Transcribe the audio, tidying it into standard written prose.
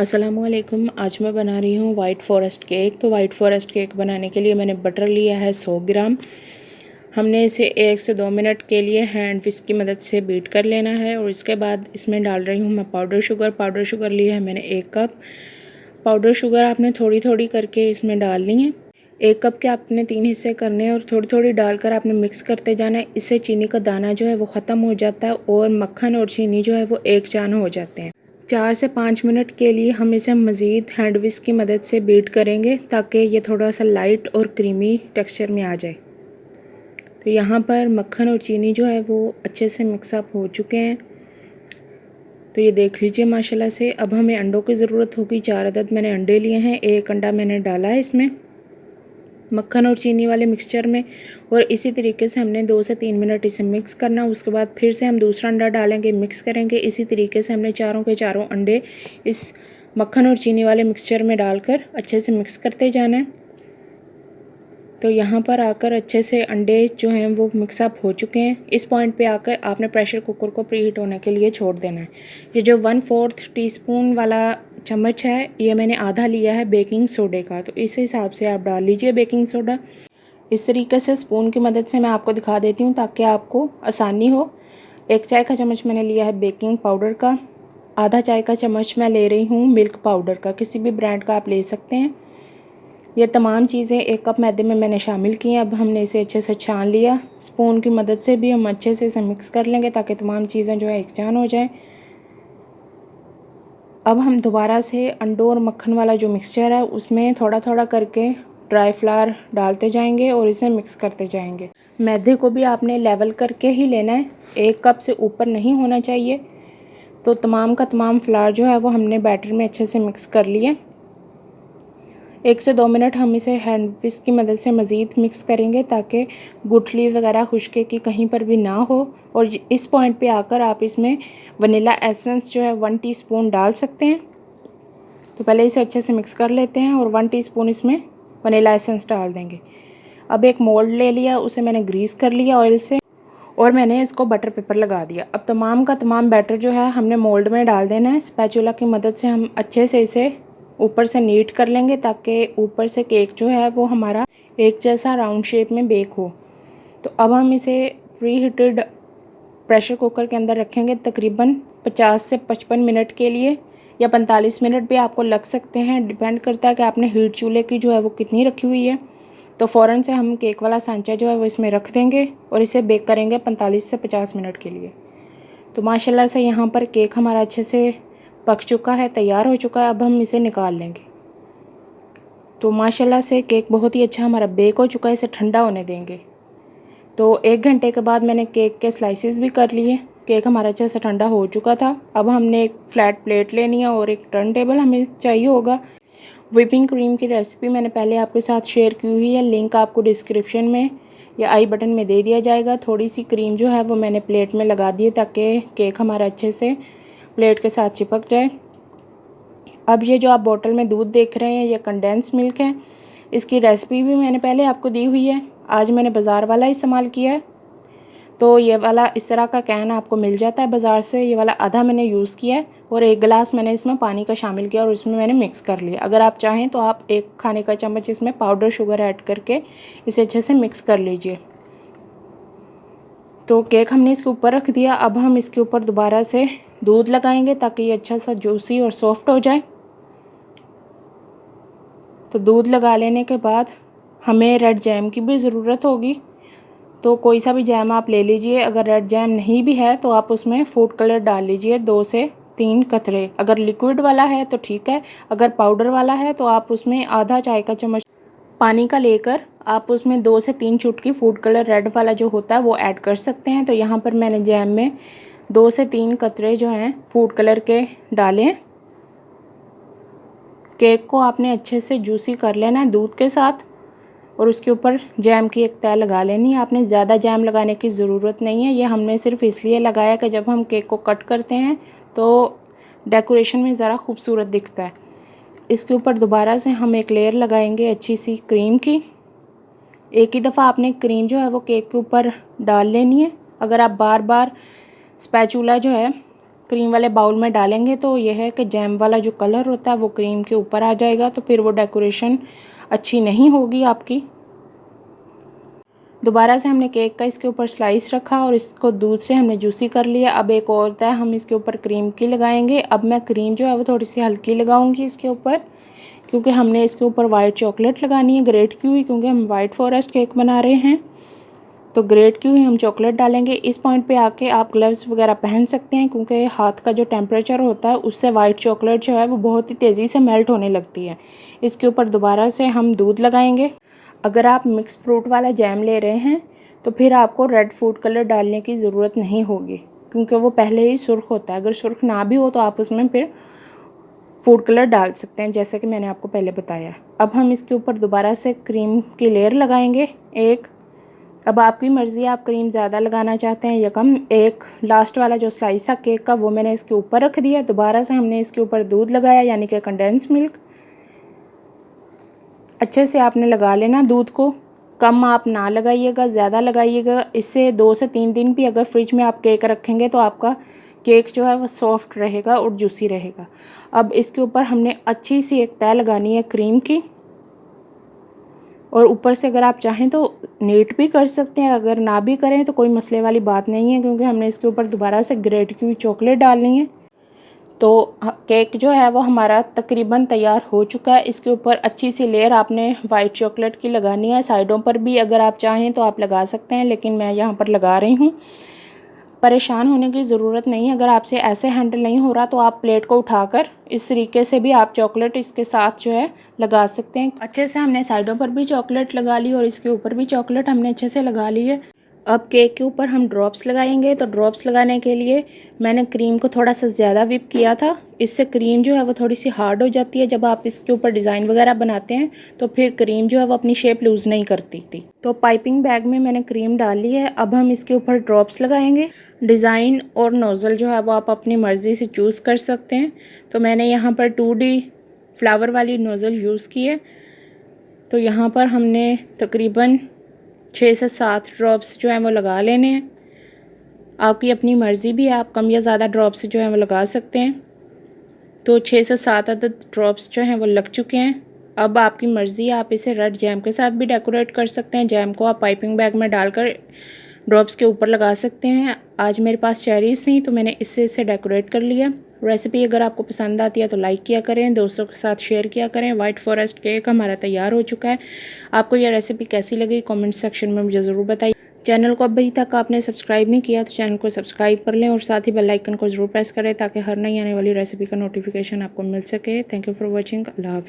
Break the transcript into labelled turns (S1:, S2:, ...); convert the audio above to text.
S1: अस्सलामुअलैकुम। आज मैं बना रही हूँ वाइट फॉरेस्ट केक। तो वाइट फॉरेस्ट केक बनाने के लिए मैंने बटर लिया है 100 ग्राम। हमने इसे 1 से 2 मिनट के लिए हैंड विस्क की मदद से बीट कर लेना है और इसके बाद इसमें डाल रही हूँ मैं पाउडर शुगर। पाउडर शुगर लिया है मैंने 1 कप। पाउडर शुगर आपने थोड़ी थोड़ी करके इसमें डालनी है। 1 कप के आपने 3 हिस्से करने हैं और थोड़ी थोड़ी डालकर आपने मिक्स करते जाना है। इससे चीनी का दाना जो है वो ख़त्म हो जाता है और मक्खन और चीनी जो है वो एक जान हो जाते हैं। 4 से 5 मिनट के लिए हम इसे मज़ीद हैंड विस्क की मदद से बीट करेंगे ताकि ये थोड़ा सा लाइट और क्रीमी टेक्सचर में आ जाए। तो यहाँ पर मक्खन और चीनी जो है वो अच्छे से मिक्सअप हो चुके हैं। तो ये देख लीजिए माशाल्लाह से। अब हमें अंडों की ज़रूरत होगी। 4 अदद मैंने अंडे लिए हैं। 1 अंडा मैंने डाला है इसमें मक्खन और चीनी वाले मिक्सचर में और इसी तरीके से हमने 2 से 3 मिनट इसे मिक्स करना। उसके बाद फिर से हम दूसरा अंडा डालेंगे, मिक्स करेंगे। इसी तरीके से हमने चारों के चारों अंडे इस मक्खन और चीनी वाले मिक्सचर में डालकर अच्छे से मिक्स करते जाना है। तो यहाँ पर आकर अच्छे से अंडे जो हैं वो मिक्सअप हो चुके हैं। इस पॉइंट पे आकर आपने प्रेशर कुकर को प्रीहीट होने के लिए छोड़ देना है। ये जो 1/4 टीस्पून वाला चम्मच है ये मैंने आधा लिया है बेकिंग सोडे का। तो इस हिसाब से आप डाल लीजिए बेकिंग सोडा। इस तरीके से स्पून की मदद से मैं आपको दिखा देती हूँ ताकि आपको आसानी हो। 1 चाय का चम्मच मैंने लिया है बेकिंग पाउडर का। आधा चाय का चम्मच मैं ले रही हूँ मिल्क पाउडर का। किसी भी ब्रांड का आप ले सकते हैं। ये तमाम चीज़ें 1 कप मैदे में मैंने शामिल की हैं। अब हमने इसे अच्छे से छान लिया। स्पून की मदद से भी हम अच्छे से इसे मिक्स कर लेंगे ताकि तमाम चीज़ें जो है एकजान हो जाए। अब हम दोबारा से अंडों और मक्खन वाला जो मिक्सचर है उसमें थोड़ा थोड़ा करके ड्राई फ्लावर डालते जाएंगे और इसे मिक्स करते जाएंगे। मैदे को भी आपने लेवल करके ही लेना है, 1 कप से ऊपर नहीं होना चाहिए। तो तमाम का तमाम फ्लावर जो है वो हमने बैटर में अच्छे से मिक्स कर लिया। 1 से 2 मिनट हम इसे हैंड विस्क की मदद से मज़ीद मिक्स करेंगे ताकि गुठली वगैरह खुशके की कहीं पर भी ना हो। और इस पॉइंट पे आकर आप इसमें वनीला एसेंस जो है 1 टीस्पून डाल सकते हैं। तो पहले इसे अच्छे से मिक्स कर लेते हैं और 1 टीस्पून इसमें वनीला एसेंस डाल देंगे। अब एक मोल्ड ले लिया, उसे मैंने ग्रीस कर लिया ऑयल से और मैंने इसको बटर पेपर लगा दिया। अब तमाम का तमाम बैटर जो है हमने मोल्ड में डाल देना है। स्पैचुला की मदद से हम अच्छे से इसे ऊपर से नीट कर लेंगे ताकि ऊपर से केक जो है वो हमारा एक जैसा राउंड शेप में बेक हो। तो अब हम इसे प्री हीटेड प्रेशर कुकर के अंदर रखेंगे तकरीबन 50 से 55 मिनट के लिए, या 45 मिनट भी आपको लग सकते हैं। डिपेंड करता है कि आपने हीट चूल्हे की जो है वो कितनी रखी हुई है। तो फ़ौरन से हम केक वाला सांचा जो है वो इसमें रख देंगे और इसे बेक करेंगे 45 से 50 मिनट के लिए। तो माशाल्लाह से यहाँ पर केक हमारा अच्छे से पक चुका है, तैयार हो चुका है। अब हम इसे निकाल लेंगे। तो माशाल्लाह से केक बहुत ही अच्छा हमारा बेक हो चुका है। इसे ठंडा होने देंगे। तो 1 घंटे के बाद मैंने केक के स्लाइसेस भी कर लिए। केक हमारा अच्छे से ठंडा हो चुका था। अब हमने एक फ्लैट प्लेट लेनी है और एक टर्न टेबल हमें चाहिए होगा। व्हिपिंग क्रीम की रेसिपी मैंने पहले आपके साथ शेयर की हुई है, लिंक आपको डिस्क्रिप्शन में या आई बटन में दे दिया जाएगा। थोड़ी सी क्रीम जो है वो मैंने प्लेट में लगा दी है ताकि केक हमारा अच्छे से प्लेट के साथ चिपक जाए। अब ये जो आप बोतल में दूध देख रहे हैं ये कंडेंस मिल्क है। इसकी रेसिपी भी मैंने पहले आपको दी हुई है। आज मैंने बाज़ार वाला इस्तेमाल किया है। तो ये वाला इस तरह का कैन आपको मिल जाता है बाज़ार से। ये वाला आधा मैंने यूज़ किया है और 1 गिलास मैंने इसमें पानी का शामिल किया और इसमें मैंने मिक्स कर लिया। अगर आप चाहें तो आप 1 खाने का चम्मच इसमें पाउडर शुगर ऐड करके इसे अच्छे से मिक्स कर लीजिए। तो केक हमने इसके ऊपर रख दिया। अब हम इसके ऊपर दोबारा से दूध लगाएंगे ताकि ये अच्छा सा जूसी और सॉफ्ट हो जाए। तो दूध लगा लेने के बाद हमें रेड जैम की भी ज़रूरत होगी। तो कोई सा भी जैम आप ले लीजिए। अगर रेड जैम नहीं भी है तो आप उसमें फूड कलर डाल लीजिए 2 से 3 कतरे। अगर लिक्विड वाला है तो ठीक है, अगर पाउडर वाला है तो आप उसमें आधा चाय का चम्मच पानी का लेकर आप उसमें 2 से 3 चुटकी फूड कलर रेड वाला जो होता है वो ऐड कर सकते हैं। तो यहाँ पर मैंने जैम में 2 से 3 कतरे जो हैं फूड कलर के डाले हैं। केक को आपने अच्छे से जूसी कर लेना है दूध के साथ और उसके ऊपर जैम की एक तह लगा लेनी है। आपने ज़्यादा जैम लगाने की ज़रूरत नहीं है। ये हमने सिर्फ इसलिए लगाया कि जब हम केक को कट करते हैं तो डेकोरेशन में ज़रा खूबसूरत दिखता है। इसके ऊपर दोबारा से हम एक लेयर लगाएंगे अच्छी सी क्रीम की। एक ही दफ़ा आपने क्रीम जो है वो केक के ऊपर डाल लेनी है। अगर आप बार बार स्पैचूला जो है क्रीम वाले बाउल में डालेंगे तो यह है कि जैम वाला जो कलर होता है वो क्रीम के ऊपर आ जाएगा, तो फिर वो डेकोरेशन अच्छी नहीं होगी आपकी। दोबारा से हमने केक का इसके ऊपर स्लाइस रखा और इसको दूध से हमने जूसी कर लिया। अब एक और तय हम इसके ऊपर क्रीम की लगाएंगे। अब मैं क्रीम जो है वो थोड़ी सी हल्की लगाऊंगी इसके ऊपर, क्योंकि हमने इसके ऊपर वाइट चॉकलेट लगानी है, ग्रेट की हुई, क्योंकि हम वाइट फॉरेस्ट केक बना रहे हैं तो ग्रेट की हुई हम चॉकलेट डालेंगे। इस पॉइंट पे आके आप ग्लव्स वगैरह पहन सकते हैं, क्योंकि हाथ का जो टेम्परेचर होता है उससे वाइट चॉकलेट जो है वो बहुत ही तेज़ी से मेल्ट होने लगती है। इसके ऊपर दोबारा से हम दूध लगाएंगे। अगर आप मिक्स फ्रूट वाला जैम ले रहे हैं तो फिर आपको रेड फूड कलर डालने की ज़रूरत नहीं होगी, क्योंकि वो पहले ही सुर्ख होता है। अगर सुर्ख ना भी हो तो आप उसमें फिर फूड कलर डाल सकते हैं, जैसे कि मैंने आपको पहले बताया। अब हम इसके ऊपर दोबारा से क्रीम की लेयर लगाएंगे एक। अब आपकी मर्ज़ी है, आप क्रीम ज़्यादा लगाना चाहते हैं या कम। एक लास्ट वाला जो स्लाइस था केक का वो मैंने इसके ऊपर रख दिया। दोबारा से हमने इसके ऊपर दूध लगाया, यानी कि कंडेंस मिल्क। अच्छे से आपने लगा लेना दूध को, कम आप ना लगाइएगा, ज़्यादा लगाइएगा। इससे 2 से 3 दिन भी अगर फ्रिज में आप केक रखेंगे तो आपका केक जो है वो सॉफ्ट रहेगा और जूसी रहेगा। अब इसके ऊपर हमने अच्छी सी एक तह लगानी है क्रीम की, और ऊपर से अगर आप चाहें तो नीट भी कर सकते हैं, अगर ना भी करें तो कोई मसले वाली बात नहीं है, क्योंकि हमने इसके ऊपर दोबारा से ग्रेट की हुई चॉकलेट डालनी है। तो केक जो है वो हमारा तकरीबन तैयार हो चुका है। इसके ऊपर अच्छी सी लेयर आपने वाइट चॉकलेट की लगानी है। साइडों पर भी अगर आप चाहें तो आप लगा सकते हैं, लेकिन मैं यहाँ पर लगा रही हूँ। परेशान होने की ज़रूरत नहीं। अगर आपसे ऐसे हैंडल नहीं हो रहा तो आप प्लेट को उठाकर इस तरीके से भी आप चॉकलेट इसके साथ जो है लगा सकते हैं। अच्छे से हमने साइडों पर भी चॉकलेट लगा ली और इसके ऊपर भी चॉकलेट हमने अच्छे से लगा ली है। अब केक के ऊपर हम ड्रॉप्स लगाएंगे। तो ड्रॉप्स लगाने के लिए मैंने क्रीम को थोड़ा सा ज़्यादा व्हिप किया था। इससे क्रीम जो है वो थोड़ी सी हार्ड हो जाती है। जब आप इसके ऊपर डिज़ाइन वगैरह बनाते हैं तो फिर क्रीम जो है वो अपनी शेप लूज़ नहीं करती थी। तो पाइपिंग बैग में मैंने क्रीम डाल ली है। अब हम इसके ऊपर ड्रॉप्स लगाएंगे। डिज़ाइन और नोज़ल जो है वो आप अपनी मर्ज़ी से चूज़ कर सकते हैं। तो मैंने यहाँ पर 2D फ्लावर वाली नोज़ल यूज़ की है। तो यहाँ पर हमने तकरीबन 6 से 7 ड्रॉप्स जो हैं वो लगा लेने हैं। आपकी अपनी मर्ज़ी भी है, आप कम या ज़्यादा ड्रॉप्स जो हैं वो लगा सकते हैं। तो 6 से 7 अदद ड्रॉप्स जो हैं वो लग चुके हैं। अब आपकी मर्ज़ी है, आप इसे रेड जैम के साथ भी डेकोरेट कर सकते हैं। जैम को आप पाइपिंग बैग में डालकर ड्रॉप्स के ऊपर लगा सकते हैं। आज मेरे पास चेरीज़ थी तो मैंने इससे इसे डेकोरेट कर लिया। रेसिपी अगर आपको पसंद आती है तो लाइक किया करें, दोस्तों के साथ शेयर किया करें। वाइट फॉरेस्ट केक हमारा तैयार हो चुका है। आपको यह रेसिपी कैसी लगी कमेंट सेक्शन में मुझे ज़रूर बताइए। चैनल को अभी तक आपने सब्सक्राइब नहीं किया तो चैनल को सब्सक्राइब कर लें और साथ ही बेल आइकन को ज़रूर प्रेस करें, ताकि हर नई आने वाली रेसिपी का नोटिफिकेशन आपको मिल सके। Thank you for watching. अल्लाह हाफिज़।